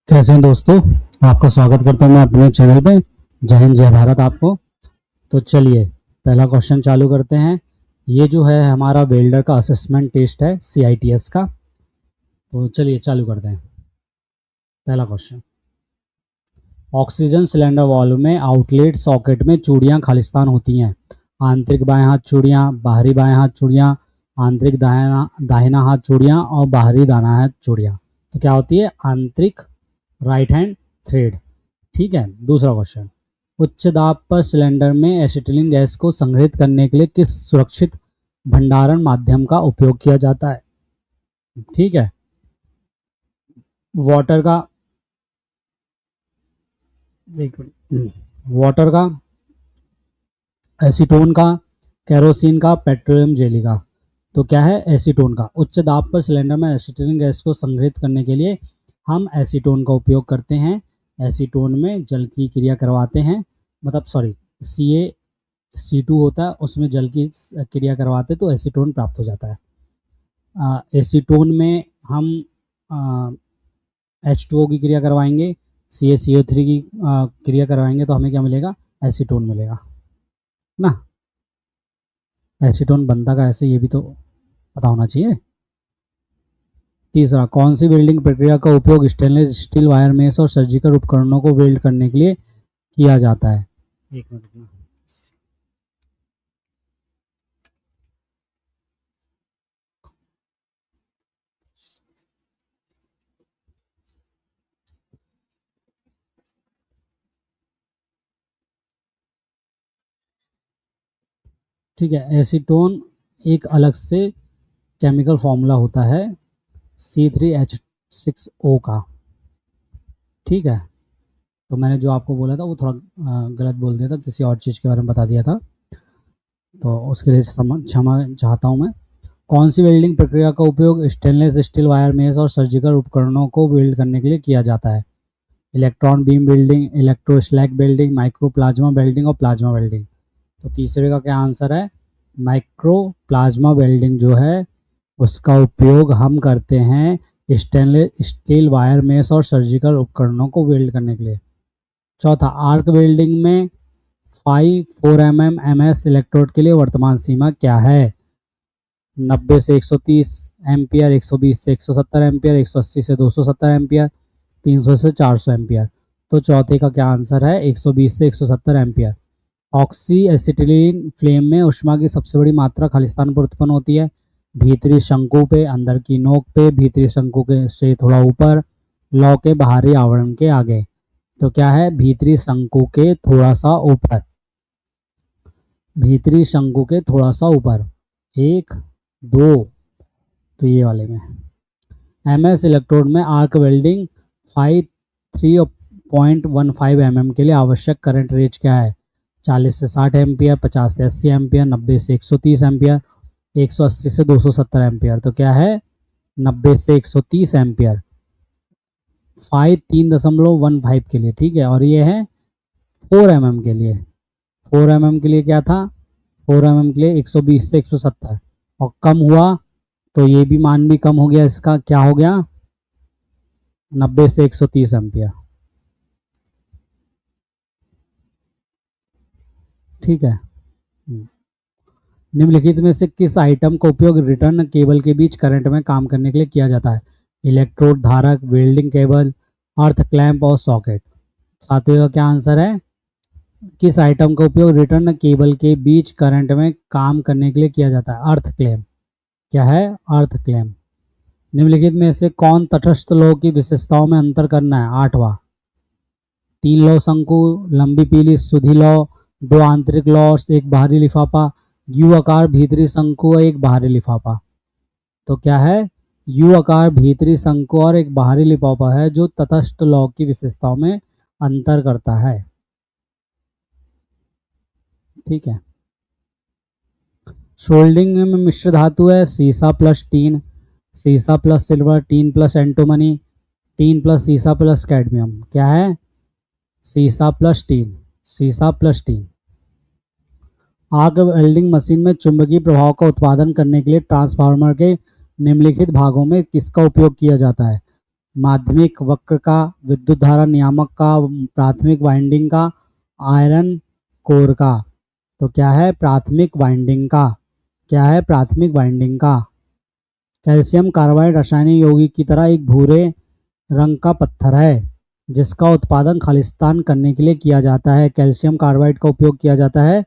कैसे हैं दोस्तों। आपका स्वागत करता हूं मैं अपने चैनल पे। जय हिंद जय भारत आपको। तो चलिए पहला क्वेश्चन चालू करते हैं। ये जो है हमारा वेल्डर का असेसमेंट टेस्ट है CITS का। तो चलिए चालू करते हैं। पहला क्वेश्चन, ऑक्सीजन सिलेंडर वाल्व में आउटलेट सॉकेट में चूड़ियां खालिस्तान होती हैं। आंतरिक बाएं हाथ चूड़ियां, बाहरी बाएं हाथ चूड़ियां, आंतरिक दाहिना हाथ चूड़ियां और बाहरी दाना हाथ चूड़ियां। तो क्या होती है? आंतरिक राइट हैंड थ्रेड। ठीक है। दूसरा क्वेश्चन, उच्च दाब पर सिलेंडर में एसिटिलीन गैस को संग्रहित करने के लिए किस सुरक्षित भंडारण माध्यम का उपयोग किया जाता है? ठीक है। वाटर का, एक मिनट, वाटर का, एसीटोन का, केरोसिन का, पेट्रोलियम जेली का। तो क्या है? एसीटोन का। उच्च दाब पर सिलेंडर में एसिटिलीन गैस को संग्रहित करने के लिए हम एसीटोन का उपयोग करते हैं। एसीटोन में जल की क्रिया करवाते हैं, मतलब सॉरी CaC2 होता है, उसमें जल की क्रिया करवाते तो एसीटोन प्राप्त हो जाता है। एसीटोन में हम H2O की क्रिया करवाएंगे, CaCO3 की क्रिया करवाएंगे तो हमें क्या मिलेगा? एसीटोन मिलेगा ना। एसीटोन बनता का ऐसे, ये भी तो पता होना चाहिए। तीसरा, कौन सी वेल्डिंग प्रक्रिया का उपयोग स्टेनलेस स्टील वायर मेस और सर्जिकल उपकरणों को वेल्ड करने के लिए किया जाता है? एक मिनट में। ठीक है। एसीटोन एक अलग से केमिकल फॉर्मूला होता है C3H6O का। ठीक है। तो मैंने जो आपको बोला था वो थोड़ा गलत बोल दिया था, किसी और चीज़ के बारे में बता दिया था, तो उसके लिए क्षमा चाहता हूँ मैं। कौन सी वेल्डिंग प्रक्रिया का उपयोग स्टेनलेस स्टील वायर मेस और सर्जिकल उपकरणों को वेल्ड करने के लिए किया जाता है? Electron beam welding, electro slag welding, micro plasma welding और प्लाज्मा वेल्डिंग। तो तीसरे का क्या आंसर है? माइक्रो प्लाज्मा वेल्डिंग जो है उसका उपयोग हम करते हैं स्टेनलेस स्टील वायर मेस और सर्जिकल उपकरणों को वेल्ड करने के लिए। चौथा, आर्क वेल्डिंग में 4 mm MS इलेक्ट्रोड के लिए वर्तमान सीमा क्या है? 90 से 130 एम्पियर, 120 से 170 एम्पियर, 180 से 270 एम्पियर, 300 से 400 एम्पियर। तो चौथे का क्या आंसर है? 120 से 170 एम्पियर। ऑक्सी एसिटिलीन फ्लेम में ऊष्मा की सबसे बड़ी मात्रा खालिस्तान पर उत्पन्न होती है। भीतरी शंकु पे, अंदर की नोक पे, भीतरी शंकु के से थोड़ा ऊपर, लौ के बाहरी आवरण के आगे। तो क्या है? भीतरी शंकु के थोड़ा सा ऊपर, भीतरी शंकु के थोड़ा सा ऊपर, 1 2, तो ये वाले में। MS इलेक्ट्रोड में आर्क वेल्डिंग 3.15 mm के लिए आवश्यक करंट रेंज क्या है? 40 से 60 एम्पियर, 50 से 80 एम्पियर, 90 से 130 एम्पियर, 180 से 270 एम्पियर। तो क्या है? 90 से 130 एम्पियर। 3.15 के लिए। ठीक है। और ये है 4 mm के लिए। 4 mm के लिए क्या था? 4 mm के लिए 120 से 170, और कम हुआ तो ये भी मान भी कम हो गया, इसका क्या हो गया? 90 से 130 एम्पियर। ठीक है। निम्नलिखित में से किस आइटम का उपयोग रिटर्न केबल के बीच करंट में काम करने के लिए किया जाता है? इलेक्ट्रोड, धारक, वेल्डिंग केबल, अर्थ क्लैंप और सॉकेट। साथियों का क्या आंसर है? किस आइटम का उपयोग रिटर्न केबल के बीच करंट में काम करने के लिए किया जाता है? अर्थ क्लैंप। क्या है? अर्थ क्लैंप। निम्नलिखित में से कौन तटस्थ लौ की विशेषताओं में अंतर करना है? 8वां, 3 लौ शंकु, लंबी पीली सुधी लौ, 2 आंतरिक लौ, एक बाहरी लिफाफा, यू आकार भीतरी शंकु और एक बाहरी लिफाफा। तो क्या है? यू आकार भीतरी शंकु और एक बाहरी लिफाफा है जो तटस्थ लौ की विशेषताओं में अंतर करता है। ठीक है। सोल्डिंग में मिश्र धातु है सीसा प्लस टीन, सीसा plus silver, tin plus antimony, tin plus सीसा प्लस कैडमियम। क्या है? सीसा प्लस टीन, सीसा प्लस टीन। आग वेल्डिंग मशीन में चुंबकीय प्रभाव का उत्पादन करने के लिए ट्रांसफार्मर के निम्नलिखित भागों में किसका उपयोग किया जाता है? माध्यमिक वक्र का, विद्युत धारा नियामक का, प्राथमिक वाइंडिंग का, आयरन कोर का। तो क्या है? प्राथमिक वाइंडिंग का। क्या है? प्राथमिक वाइंडिंग का। कैल्शियम कार्बाइड रासायनिक यौगिक की तरह एक भूरे रंग का पत्थर है जिसका उत्पादन खालिस्तान करने के लिए किया जाता है। कैल्शियम कार्बाइड का उपयोग किया जाता है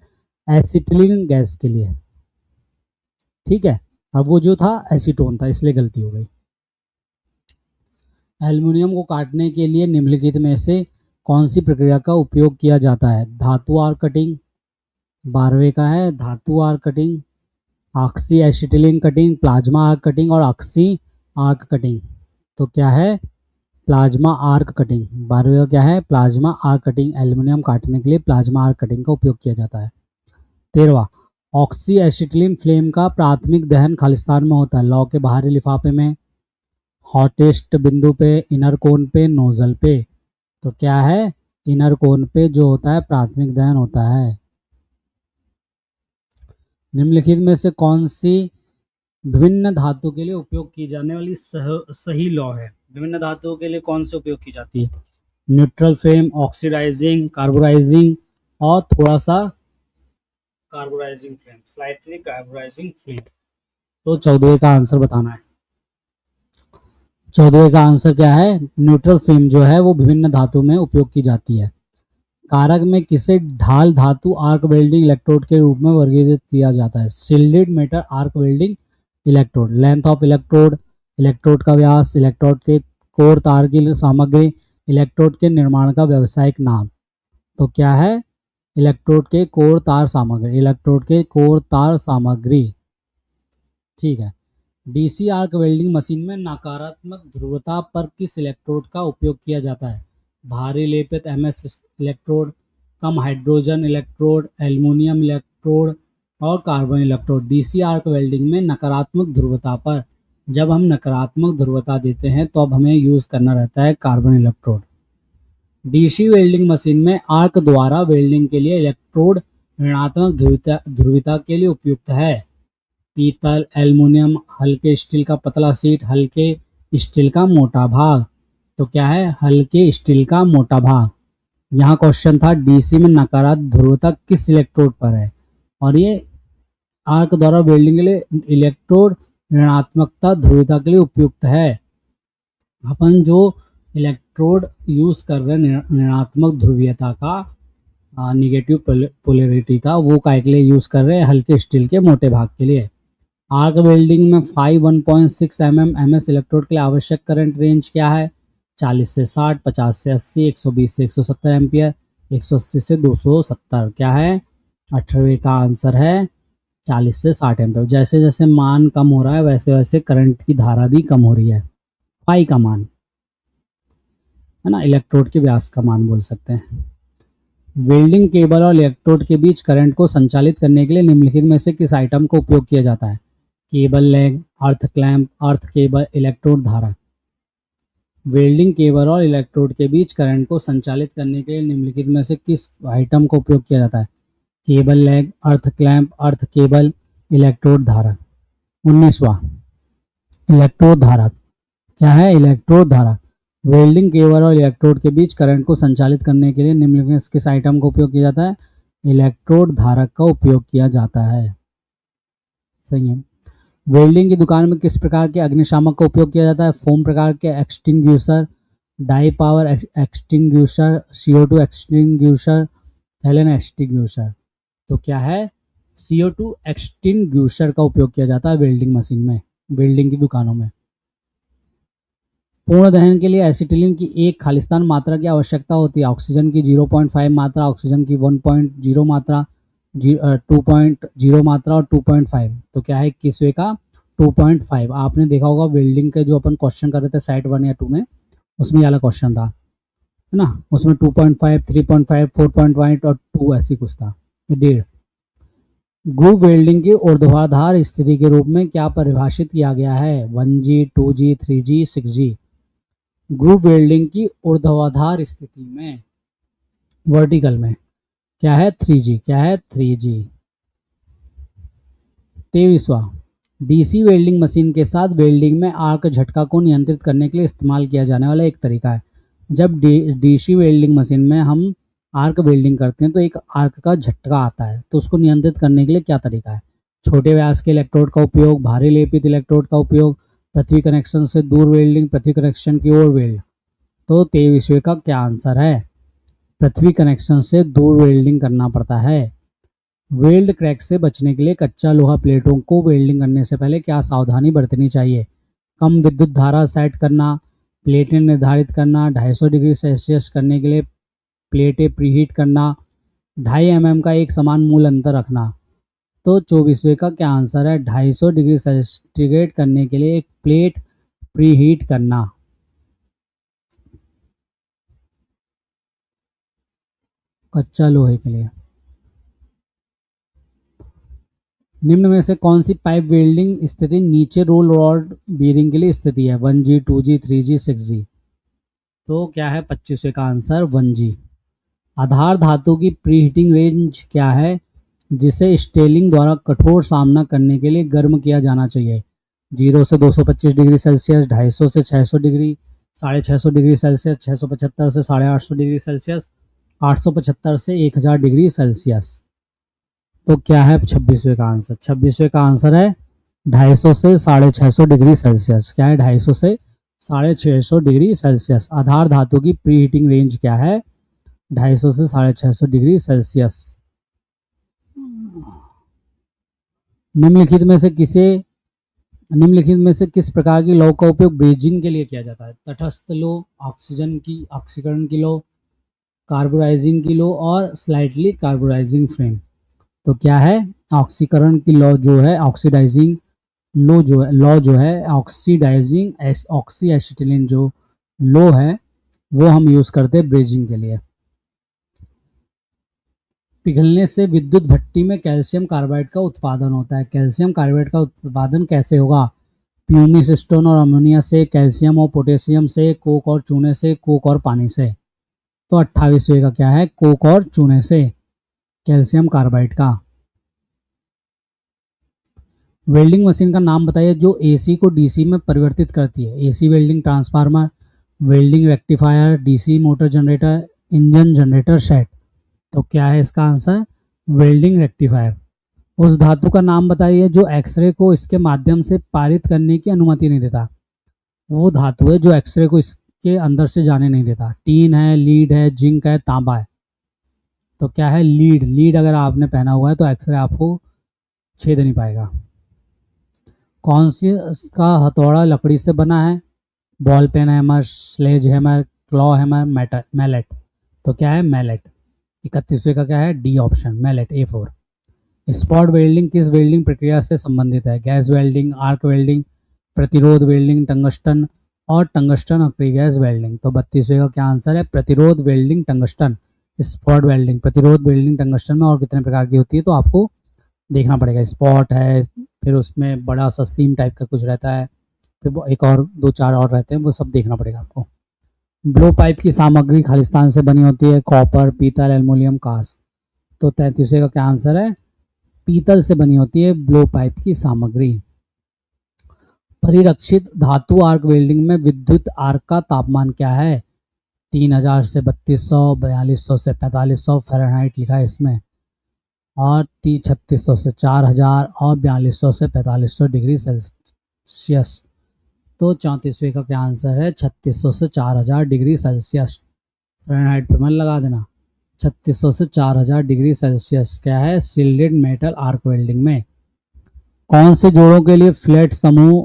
एसिटिलीन गैस के लिए। ठीक है, अब वो जो था एसीटोन था, इसलिए गलती हो गई। एल्युमिनियम को काटने के लिए निम्नलिखित में से कौन सी प्रक्रिया का उपयोग किया जाता है? धातु आर्क कटिंग, 12वें का है धातु arc cutting, oxy acetylene cutting, plasma arc cutting और ऑक्सी आर्क कटिंग। तो क्या है? Plasma arc cutting. 12वें का क्या है? Plasma arc cutting. एल्युमिनियम काटने के लिए प्लाज्मा आर्क कटिंग का उपयोग किया जाता है। 13वां, ऑक्सी एसिटिलीन फ्लेम का प्राथमिक दहन खालिस्तान में होता है। लौ के बाहरी लिफाफे में, हॉटेस्ट बिंदु पे, इनर कोन पे, नोजल पे। तो क्या है? इनर कोन पे जो होता है प्राथमिक दहन होता है। निम्नलिखित में से कौन सी विभिन्न धातु के लिए उपयोग की जाने वाली सही लौ है? विभिन्न धातुओं के लिए कौन से उपयोग की जाती है? न्यूट्रल फ्लेम, ऑक्सीडाइजिंग, कार्बोराइजिंग और थोड़ा सा carburising flame, slightly carburising flame. तो 14वें का आंसर बताना है। 14वें का आंसर क्या है? न्यूट्रल फ्लेम जो है वो विभिन्न धातु में उपयोग की जाती है। कारक में किसे ढाल धातु आर्क वेल्डिंग इलेक्ट्रोड के रूप में वर्गीकृत किया जाता है? Shielded metal arc welding electrode. Length of electrode, electrode का व्यास, इलेक्ट्रोड के कोर तार की सामग्री, इलेक्ट्रोड के निर्माण का व्यावसायिक नाम। तो क्या है? इलेक्ट्रोड के कोर तार सामग्री, इलेक्ट्रोड के कोर तार सामग्री। ठीक है। डीसी आर्क वेल्डिंग मशीन में नकारात्मक ध्रुवता पर किस इलेक्ट्रोड का उपयोग किया जाता है? भारी लेपित एमएस इलेक्ट्रोड, कम हाइड्रोजन इलेक्ट्रोड, एल्युमिनियम इलेक्ट्रोड और carbon electrode. DC arc welding में नकारात्मक ध्रुवता पर, जब हम नकारात्मक ध्रुवता देते हैं तो अब हमें यूज करना रहता है carbon electrode. DC welding machine में आर्क द्वारा वेल्डिंग के लिए इलेक्ट्रोड ऋणात्मक ध्रुवीयता के लिए उपयुक्त है। पीतल, एल्युमिनियम, हल्के स्टील का पतला शीट, हल्के स्टील का मोटा भाग। तो क्या है? हल्के स्टील का मोटा भाग। यहाँ क्वेश्चन था डीसी में नकारात्मक ध्रुवता किस इलेक्ट्रोड पर है, और ये आर्क द्वारा वेल्डिंग के लिए इलेक्ट्रोड ऋणात्मकता ध्रुवीयता के लिए उपयुक्त है। अपन जो इलेक्ट्रोड यूज कर रहे हैं ऋणात्मक ध्रुवीयता का, निगेटिव पोलैरिटी का, वो काय के लिए यूज कर रहे हैं? हल्के स्टील के मोटे भाग के लिए। आर्क वेल्डिंग में 1.6 एमएस इलेक्ट्रोड के लिए आवश्यक करंट रेंज क्या है? 40 से 60, 50 से 80, 120 से 170 एम्पियर, 180 से 270। क्या है? 18वें का आंसर है 40 से 60 एम्पियर। जैसे जैसे मान कम हो रहा है वैसे वैसे करंट की धारा भी कम हो रही है। फाई का मान है ना, इलेक्ट्रोड के व्यास का मान बोल सकते हैं। वेल्डिंग केबल और इलेक्ट्रोड के बीच करंट को संचालित करने के लिए निम्नलिखित में से किस आइटम का उपयोग किया जाता है? केबल लेग, अर्थ क्लैंप, अर्थ केबल, इलेक्ट्रोड धारक। वेल्डिंग केबल और इलेक्ट्रोड के बीच करंट को संचालित करने के लिए निम्नलिखित में से किस आइटम का उपयोग किया जाता है? केबल लेग, अर्थ क्लैंप, अर्थ केबल, इलेक्ट्रोड धारक। 19वां, इलेक्ट्रोड धारक। क्या है? इलेक्ट्रोड धारक। वेल्डिंग केबल और इलेक्ट्रोड के बीच करंट को संचालित करने के लिए निम्नलिखित में किस आइटम का उपयोग किया जाता है? इलेक्ट्रोड धारक का उपयोग किया जाता है। सही है। वेल्डिंग की दुकान में किस प्रकार के अग्निशामक का उपयोग किया जाता है? फोम प्रकार के extinguisher, dry power extinguisher, CO2 extinguisher, halon extinguisher. तो क्या है? CO2 एक्सटिंग्यूशर का उपयोग किया जाता है वेल्डिंग मशीन में, वेल्डिंग की दुकानों में। पूर्ण दहन के लिए एसिटिलीन की एक खालिस्तान मात्रा की आवश्यकता होती है। ऑक्सीजन की 0.5 मात्रा, ऑक्सीजन की 1.0 मात्रा, 2.0 मात्रा और 2.5। तो क्या है 21वें का 2.5। आपने देखा होगा वेल्डिंग के जो अपन क्वेश्चन कर रहे थे साइड 1 या 2 में, उसमें वाला क्वेश्चन था, है ना, उसमें 2.5, 3.5, 4.5 और 2 ऐसी कुछ था, ये 1.5। ग्रूव वेल्डिंग की ऊर्ध्वाधर स्थिति के रूप में क्या परिभाषित किया गया है? 1G, 2G, 3G, 6G। Groove welding की ऊर्ध्वाधर स्थिति में, वर्टिकल में, क्या है? 3G। क्या है? 3G। 23वां, डीसी वेल्डिंग मशीन के साथ वेल्डिंग में आर्क झटका को नियंत्रित करने के लिए इस्तेमाल किया जाने वाला एक तरीका है। जब डीसी वेल्डिंग मशीन में हम आर्क वेल्डिंग करते हैं तो एक आर्क का झटका आता है, तो उसको नियंत्रित करने के लिए क्या तरीका है? छोटे व्यास के इलेक्ट्रोड का उपयोग, भारी लेपित इलेक्ट्रोड का उपयोग, पृथ्वी कनेक्शन से दूर वेल्डिंग, पृथ्वी कनेक्शन की ओर वेल्ड। तो 23वें का क्या आंसर है? पृथ्वी कनेक्शन से दूर वेल्डिंग करना पड़ता है। वेल्ड क्रैक से बचने के लिए कच्चा लोहा प्लेटों को वेल्डिंग करने से पहले क्या सावधानी बरतनी चाहिए? कम विद्युत धारा सेट करना, प्लेटें निर्धारित करना, 250 डिग्री सेल्सियस करने के लिए प्लेटें प्रीहीट करना, 2.5 mm का एक समान मूल अंतर रखना। तो 24वें का क्या आंसर है? 250 डिग्री सेंटीग्रेड करने के लिए एक प्लेट प्रीहीट करना। कच्चा लोहे के लिए। निम्न में से कौन सी पाइप वेल्डिंग स्थिति नीचे रोल रॉड बीयरिंग के लिए स्थिति है? 1G, 2G, 3G, 6G। तो क्या है 25वें का आंसर? 1G। आधार धातु की प्रीहीटिंग रेंज क्या है जिसे स्टेलिंग द्वारा कठोर सामना करने के लिए गर्म किया जाना चाहिए? 0 से 225 डिग्री सेल्सियस, 250 से 600 डिग्री, 650 डिग्री सेल्सियस, 675 से 850 डिग्री सेल्सियस, 875 से 1000 डिग्री सेल्सियस। तो क्या है 26वें का आंसर? 26वें का आंसर है 250 से 650 डिग्री सेल्सियस। क्या है? 250 से 650 डिग्री सेल्सियस। आधार धातु की प्री हीटिंग रेंज क्या है? 250 से 650 डिग्री सेल्सियस। निम्नलिखित में से किस प्रकार की लौ का उपयोग ब्रेजिंग के लिए किया जाता है? तटस्थ लौ, ऑक्सीजन की ऑक्सीकरण की लौ, कार्बोराइजिंग की लौ और स्लाइटली कार्बोराइजिंग फ्रेम। तो क्या है? ऑक्सीकरण की लौ जो है, ऑक्सीडाइजिंग लौ जो है ऑक्सीडाइजिंग ऑक्सी एसिटिलीन जो लौ है वो हम यूज करते हैं ब्रेजिंग के लिए। पिघलने से विद्युत भट्टी में कैल्शियम कार्बाइड का उत्पादन होता है। कैल्शियम कार्बाइड का उत्पादन कैसे होगा? प्यूमिस स्टोन और अमोनिया से, कैल्शियम और पोटेशियम से, कोक और चूने से, कोक और पानी से। तो 28वें का क्या है? कोक और चूने से कैल्शियम कार्बाइड का। वेल्डिंग मशीन का नाम बताइए जो एसी को डीसी में परिवर्तित करती है। AC welding transformer, welding rectifier, DC motor generator, engine generator set. तो क्या है इसका आंसर? Welding rectifier. उस धातु का नाम बताइए जो एक्सरे को इसके माध्यम से पारित करने की अनुमति नहीं देता। वो धातु है जो एक्सरे को इसके अंदर से जाने नहीं देता। टीन है, लीड है, जिंक है, तांबा है। तो क्या है? लीड। लीड अगर आपने पहना हुआ है तो एक्सरे आपको छेद नहीं पाएगा। कौन सी का हथौड़ा लकड़ी से बना है? Ball peen hammer, sledge hammer, claw hammer, mallet. तो क्या है? मैलेट। 31वें का क्या है? D option, mallet, A4। Spot welding किस वेल्डिंग प्रक्रिया से संबंधित है? गैस वेल्डिंग, आर्क वेल्डिंग, प्रतिरोध वेल्डिंग, टंगस्टन और टंगस्टन अक्री गैस वेल्डिंग। तो 32वें का क्या आंसर है? प्रतिरोध वेल्डिंग, टंगस्टन। स्पॉट वेल्डिंग, प्रतिरोध वेल्डिंग, टंगस्टन में और कितने प्रकार की होती है तो आपको देखना पड़ेगा। स्पॉट है, फिर उसमें बड़ा सा सीम टाइप का कुछ रहता है, फिर एक और 2-4 और रहते हैं, वो सब देखना पड़ेगा आपको। ब्लो पाइप की सामग्री खालिस्तान से बनी होती है। कॉपर, पीतल, एल्युमिनियम, कांस। तो 33वें का क्या आंसर है? पीतल से बनी होती है ब्लो पाइप की सामग्री। परिरक्षित धातु आर्क वेल्डिंग में विद्युत आर्क का तापमान क्या है? 3000 से 3200, 4200 से 4500 फ़ारेनहाइट लिखा है इसमें, और 3600 से 4000 और 4200 से 4500 डिग्री सेल्सियस। तो 34वें का क्या आंसर है? 3600 से 4000 डिग्री सेल्सियस। फ़ारेनहाइट पे मन लगा देना। 3600 से 4000 डिग्री सेल्सियस क्या है? सील्डेड मेटल आर्क वेल्डिंग में। कौन से जोड़ों के लिए फ्लैट समूह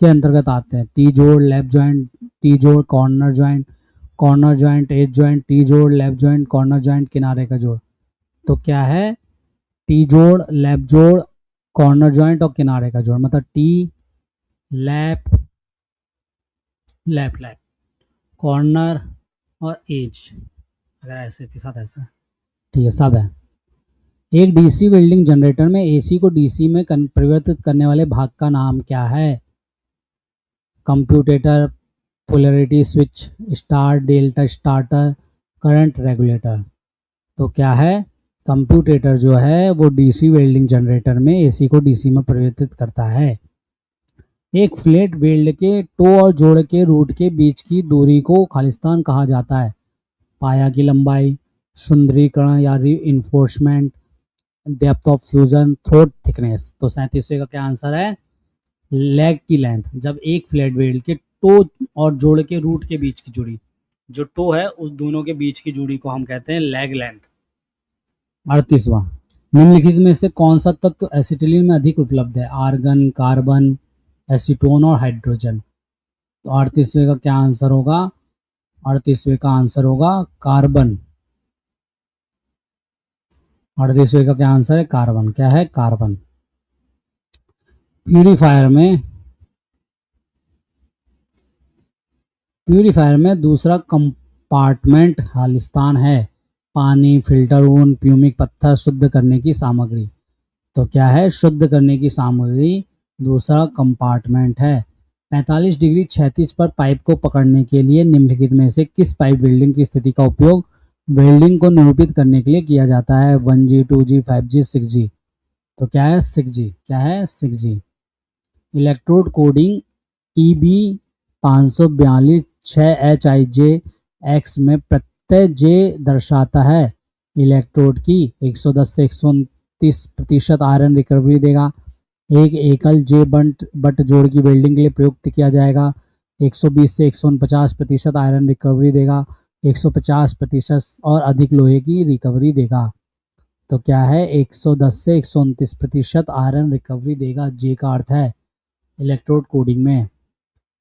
के अंतर्गत आते हैं? टी जोड़, लैप जॉइंट, टी जोड़, corner joint, edge joint, T जोड़, लैप जॉइंट, कॉर्नर जॉइंट, किनारे का जोड़। तो क्या है? टी जोड़, लैप जोड़, कॉर्नर जॉइंट और किनारे का जोड़। मतलब टी, लैप, लैप, कॉर्नर और एज, अगर ऐसे के साथ ऐसा, ठीक है, सब है। एक डीसी वेल्डिंग जनरेटर में एसी को डीसी में परिवर्तित करने वाले भाग का नाम क्या है? Commutator, polarity switch, star delta starter, current regulator. तो क्या है? कंप्यूटेटर जो है वो डीसी वेल्डिंग जनरेटर में एसी को डीसी में परिवर्तित करता है। एक फ्लैट वेल्ड के टो और जोड़ के रूट के बीच की दूरी को खालिस्तान कहा जाता है। पाया की लंबाई, सुंदरीकरण या री enforcement, depth of fusion, throat thickness. तो 37वें का क्या आंसर है? लेग की लेंथ। जब एक फ्लैट वेल्ड के टो और जोड़ के रूट के बीच की जोड़ी, जो टो है उस दोनों के बीच की जोड़ी को हम कहते हैं लेग लेंथ। 38वां, निम्नलिखित में से कौन सा तत्व एसिटिलीन में अधिक उपलब्ध है? आर्गन, कार्बन, एसीटोन और हाइड्रोजन। तो 38वें का क्या आंसर होगा? 38वें का आंसर होगा कार्बन। 38वें का क्या आंसर है? कार्बन। क्या है? कार्बन। प्यूरीफायर में दूसरा कंपार्टमेंट खालिस्तान है। पानी, फिल्टर ऊन, प्यूमिक पत्थर, शुद्ध करने की सामग्री। तो क्या है? शुद्ध करने की सामग्री दूसरा कंपार्टमेंट है। 45 डिग्री क्षैतिज पर पाइप को पकड़ने के लिए निम्नलिखित में से किस पाइप वेल्डिंग की स्थिति का उपयोग वेल्डिंग को निरूपित करने के लिए किया जाता है? 1G, 2G, 5G, 6G। तो क्या है? 6G। क्या है? 6G। Electrode coding EB 542 6HIJ X में प्रत्यय J दर्शाता है। इलेक्ट्रोड की 110 से 129% आयरन रिकवरी देगा। एक एकल J बट जोड़ की वेल्डिंग के लिए प्रयुक्त किया जाएगा। 120 से 149% आयरन रिकवरी देगा। 150% और अधिक लोहे की रिकवरी देगा। तो क्या है? 110 से 129% आयरन रिकवरी देगा। J का अर्थ है इलेक्ट्रोड कोडिंग में।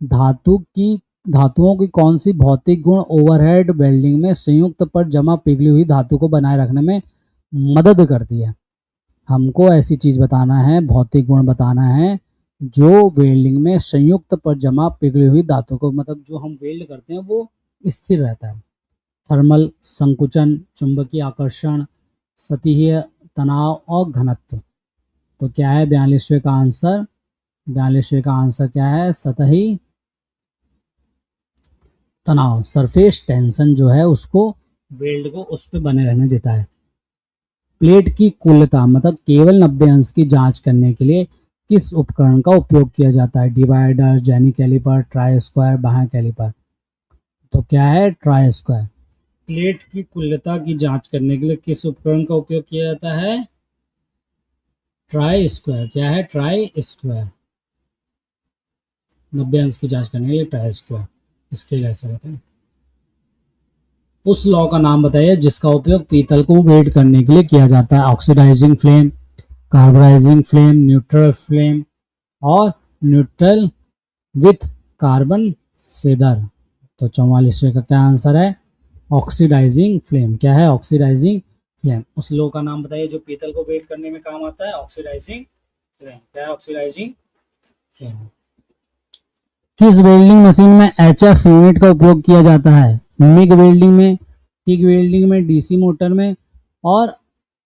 धातुओं की कौन सी भौतिक गुण ओवरहेड वेल्डिंग में संयुक्त पर जमा पिघली हुई धातु को बनाए रखने में मदद करती है? हमको ऐसी चीज बताना है, भौतिक गुण बताना है जो वेल्डिंग में संयुक्त पर जमा पिघली हुई धातु को, मतलब जो हम वेल्ड करते हैं वो स्थिर रहता है। थर्मल संकुचन, चुंबकीय आकर्षण, सतहीय तनाव और घनत्व। तो क्या है 42वें का आंसर? 42वें का आंसर क्या है? सतही तनाव। सरफेस टेंशन जो है उसको वेल्ड को उस पर बने रहने देता है। प्लेट की कुलता मतलब केवल 90 अंश की जांच करने के लिए किस उपकरण का उपयोग किया जाता है? Divider, jenny calliper, try square, बाह्य कैलिपर। तो क्या है? Try square. प्लेट की कुलता की जांच करने के लिए किस उपकरण का उपयोग किया जाता है? Try square. क्या है? Try square. 90 अंश की जांच करने के लिए ट्राई स्क्वायर स्केल ऐसा रहता है। उस लॉ का नाम बताइए जिसका उपयोग पीतल को वेल्ड करने के लिए किया जाता है? Oxidising flame, carbonising flame, neutral flame और न्यूट्रल विथ कार्बन फेदर। तो 44वें का क्या आंसर है? Oxidising flame. क्या है? Oxidising flame. उस लॉ का नाम बताइए जो पीतल को वेल्ड करने में काम आता है? Oxidising flame. क्या है? Oxidising flame. किस वेल्डिंग मशीन में HF यूनिट का उपयोग किया जाता है? मिग वेल्डिंग में, टिग वेल्डिंग में, DC मोटर में और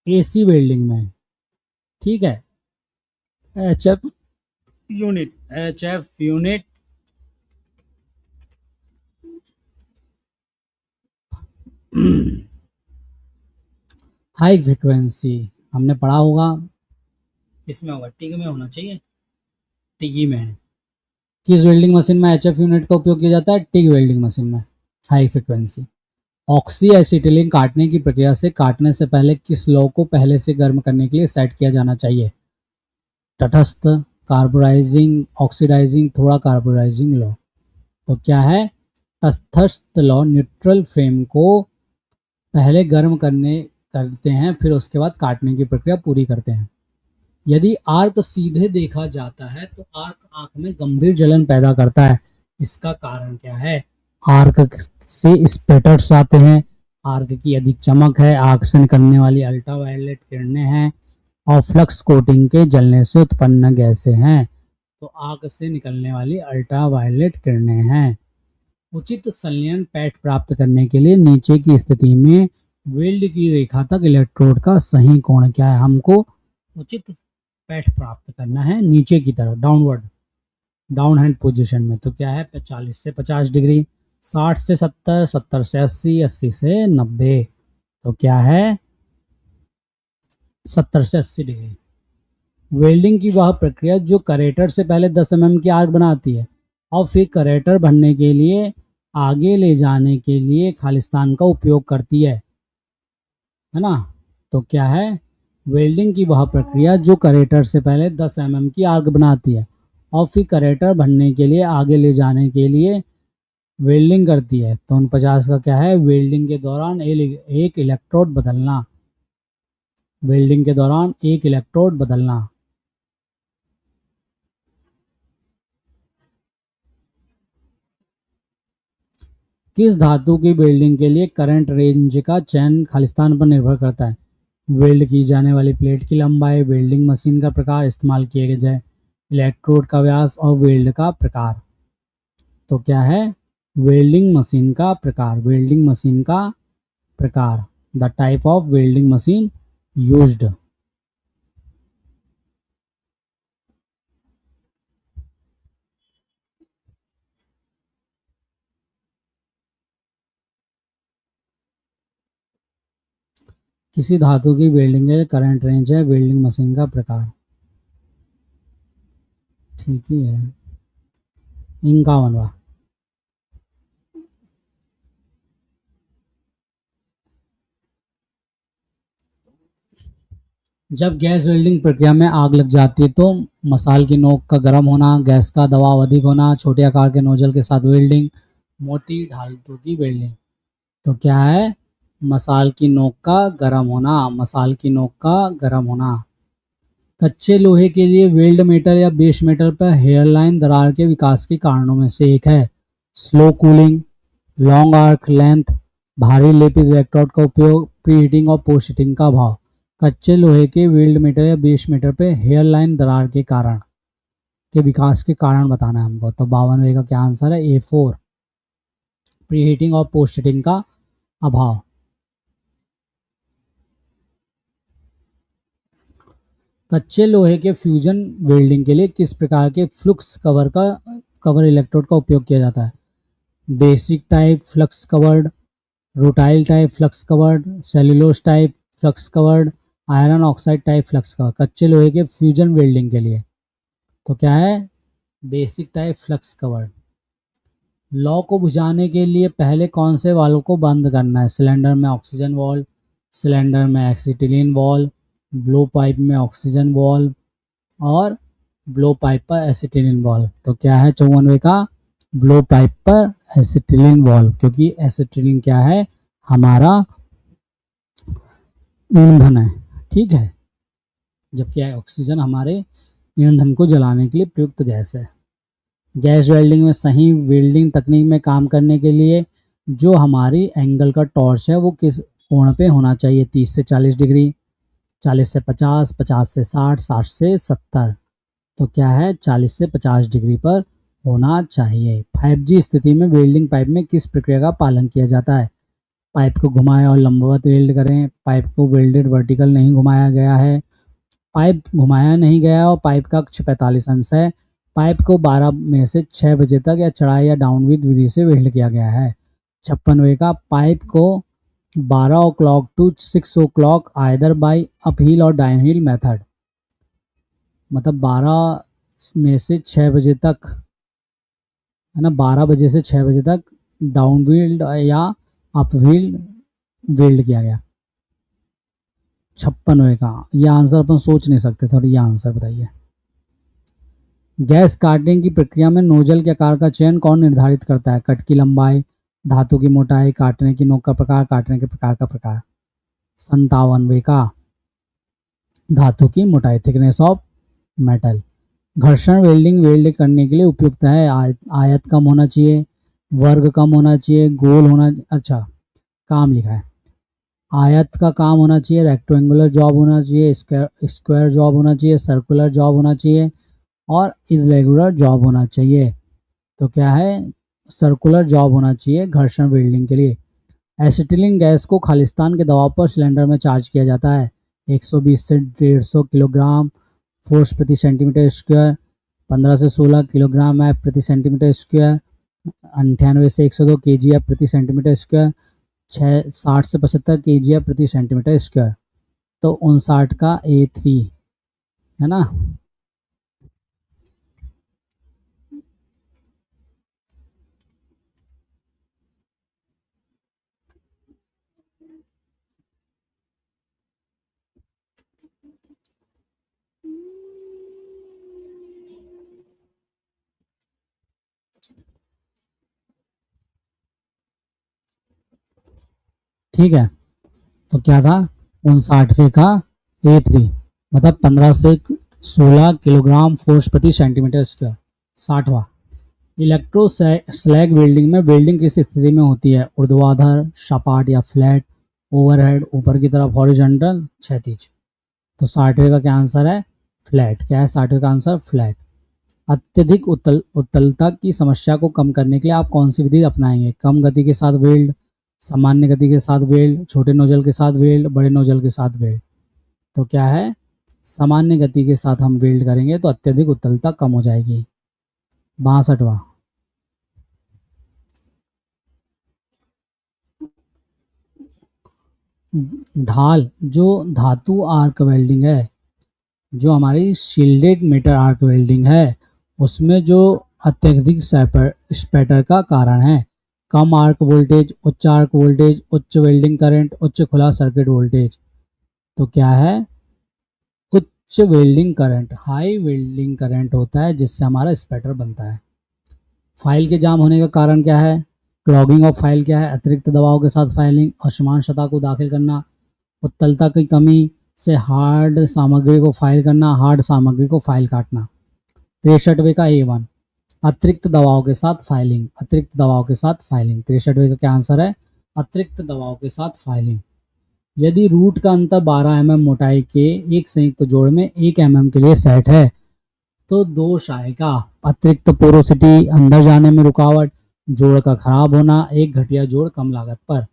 AC वेल्डिंग में। ठीक है। HF unit, HF unit high frequency हमने पढ़ा होगा। किसमें होगा? टिग में होना चाहिए, टिगी में है। किस वेल्डिंग मशीन में HF यूनिट का उपयोग किया जाता है? टिग वेल्डिंग मशीन में, हाई फ्रिक्वेंसी। ऑक्सी एसिटिलीन काटने की प्रक्रिया से काटने से पहले किस लौ को पहले से गर्म करने के लिए सेट किया जाना चाहिए? तटस्थ, कार्बोराइजिंग, ऑक्सीडाइजिंग, थोड़ा कार्बोराइजिंग लॉ। तो क्या है? तटस्थ लॉ न्यूट्रल फ्लेम को पहले गर्म करते हैं फिर उसके बाद काटने की प्रक्रिया पूरी करते हैं। यदि आर्क सीधे देखा जाता है तो आर्क आंख में गंभीर जलन पैदा करता है। इसका कारण क्या है? आर्क से स्पेटर्स आते हैं, आर्क की अधिक चमक है, आर्क से निकलने वाली अल्ट्रावायलेट किरणें हैं और फ्लक्स कोटिंग के जलने से उत्पन्न गैसें हैं। तो आर्क से निकलने वाली अल्ट्रावायलेट किरणें हैं। उचित संलयन पैठ प्राप्त करने के लिए नीचे की स्थिति में वेल्ड की रेखा तक इलेक्ट्रोड का सही कोण क्या है? हमको उचित पैठ प्राप्त करना है नीचे की तरफ, डाउनवर्ड, डाउन हैंड पोजीशन में। तो क्या है? 40 से 50 डिग्री, 60 से 70, 70 से 80, 80 से 90। तो क्या है? 70 से 80 डिग्री। वेल्डिंग की वह प्रक्रिया जो करेटर से पहले 10 की आर्क बनाती है और फिर करेटर भरने के लिए आगे ले जाने के लिए खालिस्तान का उपयोग करती है ना। तो क्या है, वेल्डिंग की वह प्रक्रिया जो करेटर से पहले 10 की आर्क बनाती है और फिर करेटर भरने के लिए आगे ले जाने के लिए वेल्डिंग करती है। तो 49 का क्या है, वेल्डिंग के दौरान एक इलेक्ट्रोड बदलना। वेल्डिंग के दौरान एक इलेक्ट्रोड बदलना। किस धातु की वेल्डिंग के लिए करंट रेंज का चयन खालिस्तान पर निर्भर करता है? वेल्ड की जाने वाली प्लेट की लंबाई, वेल्डिंग मशीन का प्रकार, इस्तेमाल किए गए इलेक्ट्रोड का व्यास और वेल्ड का प्रकार। तो क्या है, वेल्डिंग मशीन का प्रकार। वेल्डिंग मशीन का प्रकार, the type of welding machine used. किसी धातु की वेल्डिंग के लिए करंट रेंज है, वेल्डिंग मशीन का प्रकार। ठीक ही है। 51वां, जब गैस वेल्डिंग प्रक्रिया में आग लग जाती है तो मसाल की नोक का गर्म होना, गैस का दबाव अधिक होना, छोटे आकार के नोजल के साथ वेल्डिंग, मोटी ढालतों की वेल्डिंग। तो क्या है, मसाल की नोक का गर्म होना। मसाल की नोक का गर्म होना। कच्चे लोहे के लिए वेल्ड मेटल या बेस मेटल पर हेयरलाइन दरार के विकास के कारणों में से एक है slow cooling, long arc length, भारी लेपित इलेक्ट्रोड का उपयोग, प्री हीटिंग और पोस्ट हीटिंग का अभाव। कच्चे लोहे के वेल्ड मेटल या बेस मेटल पे हेयरलाइन दरार के कारण के विकास के कारण बताना है हमको। तो 52 का क्या आंसर है, A4, प्री हीटिंग और पोस्ट हीटिंग का अभाव। कच्चे लोहे के फ्यूजन वेल्डिंग के लिए किस प्रकार के फ्लक्स कवर इलेक्ट्रोड का उपयोग किया जाता है? Basic type flux covered, rutile type flux covered, cellulose type flux covered, iron oxide type flux covered. कच्चे लोहे के फ्यूजन वेल्डिंग के लिए तो क्या है, बेसिक टाइप फ्लक्स कवर्ड। लौ को बुझाने के लिए पहले कौन से वाल्व को बंद करना है? सिलेंडर में ऑक्सीजन वाल्व, सिलेंडर में एसिटिलीन वाल्व, ब्लो पाइप में ऑक्सीजन वाल्व और ब्लो पाइप पर एसिटिलीन वाल्व। तो क्या है 54 का, ब्लो पाइप पर एसिटिलीन वाल्व, क्योंकि एसिटिलीन क्या है, हमारा ईंधन है। ठीक है, जबकि ऑक्सीजन हमारे ईंधन को जलाने के लिए प्रयुक्त गैस है। गैस वेल्डिंग में सही वेल्डिंग तकनीक में काम करने के लिए जो हमारी एंगल का टॉर्च है वो किस कोण पे होना चाहिए? 30 से 40 डिग्री, 40 से 50, 50 से 60, 60 से 70। तो क्या है, 40 से 50 डिग्री पर होना चाहिए। 5G स्थिति में वेल्डिंग पाइप में किस प्रक्रिया का पालन किया जाता है? पाइप को घुमाएं और लंबवत वेल्ड करें, पाइप को वेल्डेड वर्टिकल नहीं घुमाया गया है, पाइप घुमाया नहीं गया और पाइप का अक्ष 45 अंश है, पाइप को 12 में से 6 बजे तक या चढ़ाई या डाउनविथ विधि से वेल्ड किया गया है। 56वें का, पाइप को 12 o'clock to 6 o'clock either by uphill और डाउनहिल मेथड, मतलब 12 में से 6 बजे तक है ना, 12 बजे से 6 बजे तक डाउन व्हील्ड या अप व्हील्ड वेल्ड किया गया। 56वें का, यह आंसर अपन सोच नहीं सकते, थोड़ी यह आंसर बताइए। गैस काटने की प्रक्रिया में नोजल के आकार का चयन कौन निर्धारित करता है? कट की लंबाई, धातु की मोटाई, काटने की नोक का प्रकार, काटने के प्रकार का प्रकार। 57वें का, धातु की मोटाई, थिकनेस ऑफ मेटल। घर्षण वेल्डिंग वेल्ड करने के लिए उपयुक्त है? आयत कम होना चाहिए, वर्ग कम होना चाहिए, गोल होना, अच्छा काम लिखा है, आयत का काम होना चाहिए, रेक्टेंगुलर जॉब होना चाहिए, स्क्वायर जॉब होना चाहिए, सर्कुलर जॉब होना चाहिए और इरेगुलर जॉब होना चाहिए। तो क्या है, सर्कुलर जॉब होना चाहिए घर्षण वेल्डिंग के लिए। एसिटिलीन गैस को खालिस्तान के दबाव पर सिलेंडर में चार्ज किया जाता है। 120 से 150 किलोग्राम फोर्स प्रति सेंटीमीटर स्क्वायर, 15 से 16 किलोग्राम एफ प्रति सेंटीमीटर स्क्वायर, 98 से 102 केजी एफ प्रति सेंटीमीटर स्क्वायर, 60 से 75 केजी एफ प्रति सेंटीमीटर स्क्वायर। तो 59 का A3 है ना। ठीक है, तो क्या था 59वें का A3, मतलब 15 से 16 किलोग्राम फोर्स प्रति सेंटीमीटर स्क्वायर। 60वां, इलेक्ट्रो स्लैग वेल्डिंग में वेल्डिंग किस स्थिति में होती है, ऊर्ध्वाधर, सपाट या फ्लैट, ओवरहेड, ऊपर की तरफ, हॉरिजॉन्टल, क्षैतिज। तो 60वें का क्या आंसर है, फ्लैट। क्या है 60वें का आंसर, फ्लैट। अत्यधिक उत्तलता की समस्या को कम करने के लिए आप कौन सी विधि अपनाएंगे, कम गति के साथ वेल्ड, सामान्य गति के साथ वेल्ड, छोटे नोजल के साथ वेल्ड, बड़े नोजल के साथ वेल्ड। तो क्या है, सामान्य गति के साथ हम वेल्ड करेंगे तो अत्यधिक उत्तलता कम हो जाएगी। 62वां, ढाल जो धातु आर्क वेल्डिंग है, जो हमारी शील्डेड मेटल आर्क वेल्डिंग है, उसमें जो अत्यधिक स्पैटर का कारण है, कम आर्क वोल्टेज, उच्च आर्क वोल्टेज, उच्च वेल्डिंग करंट, उच्च खुला सर्किट वोल्टेज। तो क्या है, उच्च welding current, high welding current होता है जिससे हमारा स्पैटर बनता है। फाइल के जाम होने का कारण क्या है, क्लॉगिंग ऑफ फाइल क्या है, अतिरिक्त दबाव के साथ फाइलिंग, असमान सतह को दाखिल करना, उत्तलता की कमी से हार्ड सामग्री को फाइल करना, हार्ड सामग्री को फाइल काटना। 63वें का A1, अतिरिक्त दबाव के साथ फाइलिंग, अतिरिक्त दबाव के साथ फाइलिंग। 63वें का क्या आंसर है, अतिरिक्त दबाव के साथ फाइलिंग। यदि रूट का अंतर 12 mm मोटाई के एक संयुक्त जोड़ में 1 mm के लिए सेट है तो दोष आएगा, अतिरिक्त पोरोसिटी, अंदर जाने में रुकावट, जोड़ का खराब होना, एक घटिया जोड़ कम लागत पर।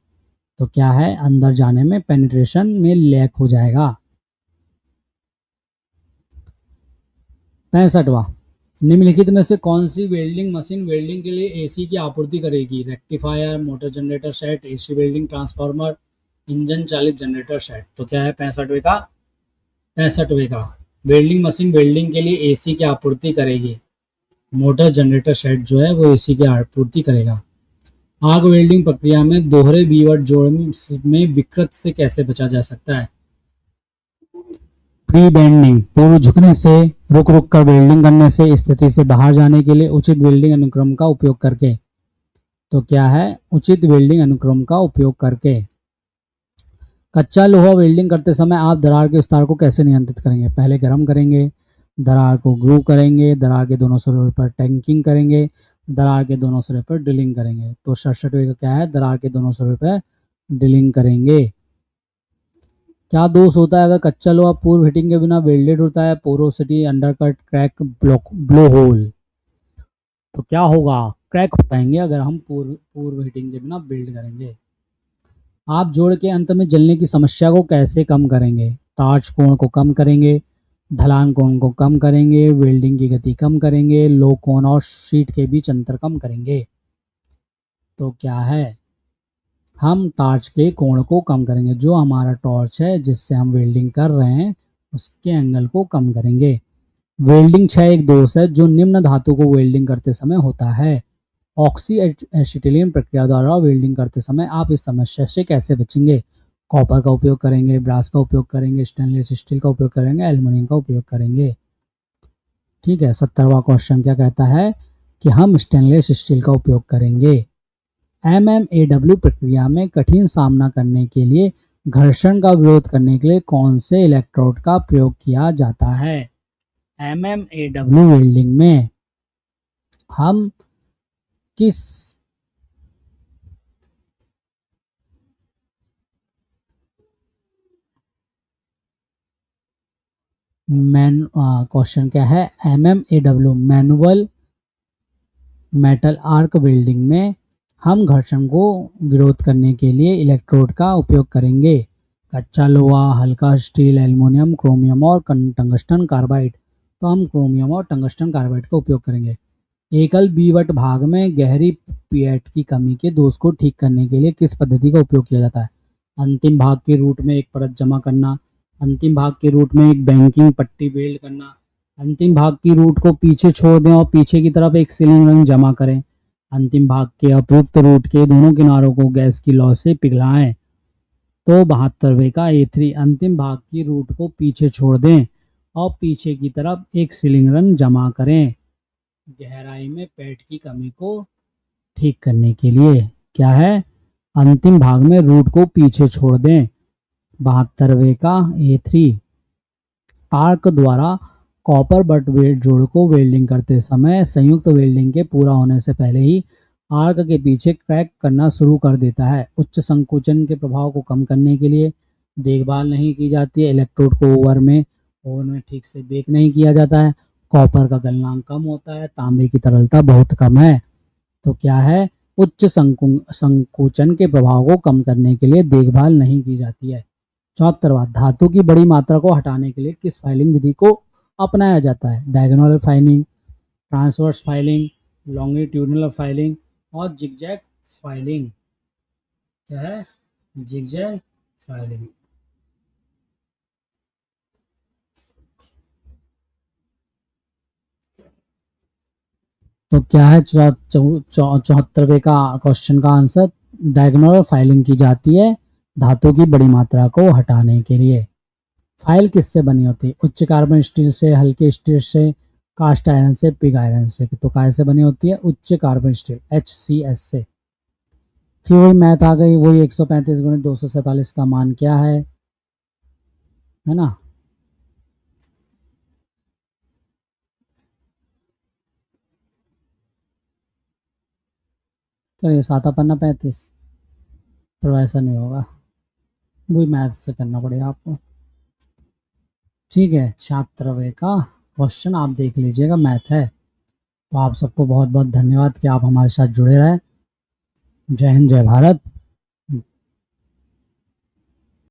तो क्या है, अंदर जाने में पेनिट्रेशन में लैक हो जाएगा। 65वां, निम्नलिखित में से कौन सी वेल्डिंग मशीन वेल्डिंग के लिए एसी की आपूर्ति करेगी, rectifier, motor generator set, AC welding transformer, engine चालित जनरेटर सेट। तो क्या है 65वें का वेल्डिंग मशीन वेल्डिंग के लिए एसी की आपूर्ति करेगी, मोटर जनरेटर सेट जो है वो एसी की आपूर्ति करेगा। आग वेल्डिंग प्रक्रिया में दोहरे वीवर्ट जोड़ में विकृत से कैसे बचा जा सकता है, प्री बेंडिंग, पूर्व झुकने से, रुक रुक कर वेल्डिंग करने से, स्थिति से बाहर जाने के लिए उचित वेल्डिंग अनुक्रम का उपयोग करके। तो क्या है, उचित वेल्डिंग अनुक्रम का उपयोग करके। कच्चा लोहा वेल्डिंग करते समय आप दरार के विस्तार को कैसे नियंत्रित करेंगे, पहले गर्म करेंगे, दरार को ग्रू करेंगे, दरार के दोनों सिरों पर टैंकिंग करेंगे, दरार के दोनों सिरे पर ड्रिलिंग करेंगे। तो 67वें का क्या है, दरार के दोनों सिरों पर ड्रिलिंग करेंगे। क्या दोष होता है अगर कच्चा लोहा पूर्व हीटिंग के बिना वेल्डेड होता है, porosity, undercut, crack, blow hole. तो क्या होगा, क्रैक हो जाएंगे अगर हम पूर्व हीटिंग के बिना वेल्ड करेंगे। आप जोड़ के अंत में जलने की समस्या को कैसे कम करेंगे, टार्च कोण को कम करेंगे, ढलान कोण को कम करेंगे, वेल्डिंग की गति कम करेंगे, लो कोण और शीट के बीच अंतर कम करेंगे। तो क्या है, हम टार्च के कोण को कम करेंगे, जो हमारा टॉर्च है जिससे हम वेल्डिंग कर रहे हैं उसके एंगल को कम करेंगे। वेल्डिंग क्षय एक दोष है जो निम्न धातु को वेल्डिंग करते समय होता है। ऑक्सी एसिटिलीन प्रक्रिया द्वारा वेल्डिंग करते समय आप इस समस्या से कैसे बचेंगे, कॉपर का उपयोग करेंगे, ब्रास का उपयोग करेंगे, स्टेनलेस स्टील का उपयोग करेंगे, एल्युमिनियम का उपयोग करेंगे। ठीक है, 70वां क्वेश्चन क्या कहता है कि हम स्टेनलेस स्टील का उपयोग करेंगे। MMAW प्रक्रिया में कठिन सामना करने के लिए घर्षण का विरोध करने के लिए कौन से इलेक्ट्रोड का प्रयोग किया जाता है। MMAW वेल्डिंग में हम किस क्वेश्चन क्या है, MMAW manual metal arc welding में हम घर्षण को विरोध करने के लिए इलेक्ट्रोड का उपयोग करेंगे, कच्चा लोहा, हल्का स्टील, एल्युमिनियम, क्रोमियम और टंगस्टन कार्बाइड। तो हम क्रोमियम और टंगस्टन कार्बाइड का उपयोग करेंगे। एकल बीवट भाग में गहरी पीएट की कमी के दोष को ठीक करने के लिए किस पद्धति का उपयोग किया जाता है, अंतिम भाग के रूट में एक परत जमा करना, अंतिम भाग के रूट में एक बैंकिंग पट्टी वेल्ड करना, अंतिम भाग की रूट को पीछे छोड़ दें और पीछे की तरफ एक सीलिंग रंग जमा करें। अंतिम भाग के अप्रयुक्त रूट के दोनों किनारों को गैस की लौ से पिघलाएं। तो 72वें का A3, अंतिम भाग की रूट को पीछे छोड़ दें और पीछे की तरफ एक सीलिंग रंग जमा करें। गहराई में पैड की कमी को ठीक करने के लिए क्या है, अंतिम भाग में रूट को पीछे छोड़ दें। 72वें का A3, आर्क द्वारा कॉपर बट वेल्ड जोड़ को वेल्डिंग करते समय संयुक्त वेल्डिंग के पूरा होने से पहले ही आर्क के पीछे क्रैक करना शुरू कर देता है। उच्च संकोचन के प्रभाव को कम करने के लिए देखभाल नहीं की जाती है। इलेक्ट्रोड को ओवन में ठीक से बेक नहीं किया जाता है। कॉपर का गलनांक कम होता है। तांबे की तरलता बहुत कम है। तो क्या है, उच्च संकोचन के प्रभाव को कम करने के लिए देखभाल नहीं की जाती है। 74वां, धातु की बड़ी मात्रा को हटाने के लिए किस फाइलिंग विधि को अपनाया जाता है? Diagonal filing, transverse filing, longitudinal filing और जिगजैग फाइलिंग। क्या है? Zigzag filing. तो क्या है 74वें का क्वेश्चन का आंसर? डायगोनल फाइलिंग की जाती है धातु की बड़ी मात्रा को हटाने के लिए। फाइल किससे बनी होती है? उच्च कार्बन स्टील से, हल्के स्टील से, कास्ट आयरन से, पिग आयरन से। तो काय से बनी होती है? उच्च कार्बन स्टील, HCS से। फिर वही मैथ आ गई, वही 135 गुणित 247 का मान क्या है ना? करिए 7 पन्ना 35, पर वैसा नहीं होगा, वही मैथ से करना पड़ेगा आपको। ठीक है, 76वें का क्वेश्चन आप देख लीजिएगा, मैथ है। तो आप सबको बहुत बहुत धन्यवाद कि आप हमारे साथ जुड़े रहे। जय हिंद, जय भारत।